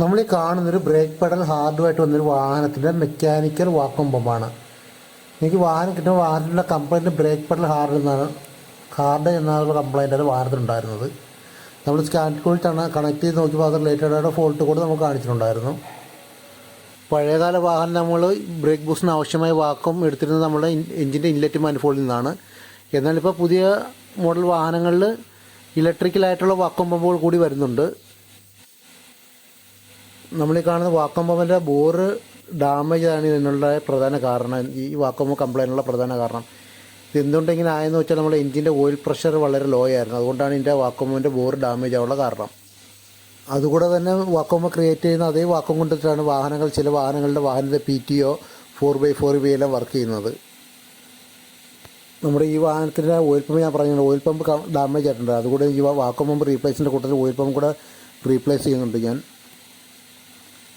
നമ്മൾ ഈ കാണുന്നൊരു ബ്രേക്ക് പെഡൽ ഹാർഡുമായിട്ട് വന്നൊരു വാഹനത്തിൻ്റെ മെക്കാനിക്കൽ വാക്വം പമ്പാണ്. എനിക്ക് വാഹനം കിട്ടുന്ന വാഹനത്തിൻ്റെ കംപ്ലൈൻറ്റ് ബ്രേക്ക് പെഡൽ ഹാർഡ് എന്നുള്ള കംപ്ലൈൻ്റ് അത് വാഹനത്തിലുണ്ടായിരുന്നത്. നമ്മൾ സ്കാൻ ടൂളിട്ടാണ് കണക്ട് ചെയ്ത് നോക്കിയപ്പോൾ അത് റിലേറ്റഡ് ഫോൾട്ട് കൂടെ നമുക്ക് കാണിച്ചിട്ടുണ്ടായിരുന്നു. പഴയകാല വാഹനം നമ്മൾ ബ്രേക്ക് ബൂസ്റ്റിന് ആവശ്യമായ വാക്വം എടുത്തിരുന്നത് നമ്മുടെ എഞ്ചിൻ്റെ ഇൻലെറ്റ് മാനിഫോൾഡിൽ നിന്നാണ്. എന്നാൽ ഇപ്പോൾ പുതിയ മോഡൽ വാഹനങ്ങളിൽ ഇലക്ട്രിക്കലായിട്ടുള്ള വാക്വം പമ്പുകൾ കൂടി വരുന്നുണ്ട്. നമ്മളീ കാണുന്ന വാക്വം പമ്പിൻ്റെ ബോറ് ഡാമേജ് ആണ് ഇതിനുള്ള പ്രധാന കാരണം. ഈ വാക്വം കംപ്ലൈൻറ്റുള്ള പ്രധാന കാരണം ഇത് എന്തുകൊണ്ടിങ്ങനെ ആയെന്ന് വെച്ചാൽ നമ്മുടെ എഞ്ചിൻ്റെ ഓയിൽ പ്രഷർ വളരെ ലോ ആയിരുന്നു. അതുകൊണ്ടാണ് ഇതിൻ്റെ വാക്വം പമ്പിൻ്റെ ബോറ് ഡാമേജ് ആവാനുള്ള കാരണം. അതുകൂടെ തന്നെ വാക്വം പമ്പ് ക്രിയേറ്റ് ചെയ്യുന്ന അതേ വാക്വം കൊണ്ടിട്ടാണ് ചില വാഹനങ്ങളുടെ വാഹനത്തെ PTO 4x4 ഇവയെല്ലാം വർക്ക് ചെയ്യുന്നത്. നമ്മുടെ ഈ വാഹനത്തിൻ്റെ ഓയിൽ പമ്പ് ഞാൻ പറഞ്ഞിട്ടുണ്ട്, ഓയിൽ പമ്പ് ഡാമേജ് ആയിട്ടുണ്ട്. അതുകൂടെ ഈ വാക്വം പമ്പ് റീപ്ലേസിൻ്റെ കൂട്ടത്തിൽ ഓയിൽ പമ്പ് കൂടെ റീപ്ലേസ് ചെയ്യുന്നുണ്ട് ഞാൻ.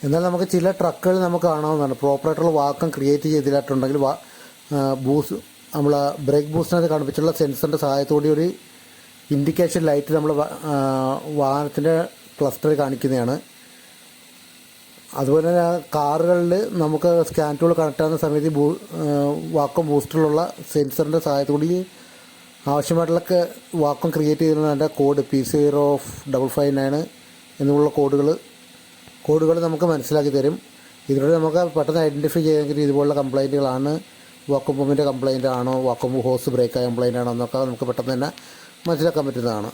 എന്നാൽ നമുക്ക് ചില ട്രക്കുകൾ നമുക്ക് കാണാവുന്നതാണ് പ്രോപ്പറായിട്ടുള്ള വാക്വം ക്രിയേറ്റ് ചെയ്തിട്ടുണ്ടെങ്കിൽ നമ്മൾ ബ്രേക്ക് ബൂസ്റ്റിനകത്ത് കാണിപ്പിച്ചുള്ള സെൻസറിൻ്റെ സഹായത്തോടെ ഒരു ഇൻഡിക്കേഷൻ ലൈറ്റ് നമ്മൾ വാഹനത്തിൻ്റെ ക്ലസ്റ്ററിൽ കാണിക്കുന്നതാണ്. അതുപോലെ തന്നെ കാറുകളിൽ നമുക്ക് സ്കാൻ ടൂൾ കണക്ട് ആകുന്ന സമയത്ത് വാക്വം ബൂസ്റ്ററിലുള്ള സെൻസറിൻ്റെ സഹായത്തോടെ ആവശ്യമായിട്ടുള്ള വാക്വം ക്രിയേറ്റ് ചെയ്യുന്നതിൻ്റെ കോഡ് P0559 എന്നുള്ള കോഡുകൾ നമുക്ക് മനസ്സിലാക്കി തരും. ഇതിലൂടെ നമുക്ക് പെട്ടെന്ന് ഐഡൻറ്റിഫൈ ചെയ്യാമെങ്കിൽ ഇതുപോലുള്ള കംപ്ലൈൻറ്റുകളാണ്, വാക്വം പമ്പിൻ്റെ കംപ്ലൈൻ്റ് ആണോ, വാക്വം ഹോസ് ബ്രേക്ക് കംപ്ലൈൻ്റ് ആണോ എന്നൊക്കെ നമുക്ക് പെട്ടെന്ന് തന്നെ മനസ്സിലാക്കാൻ പറ്റുന്നതാണ്.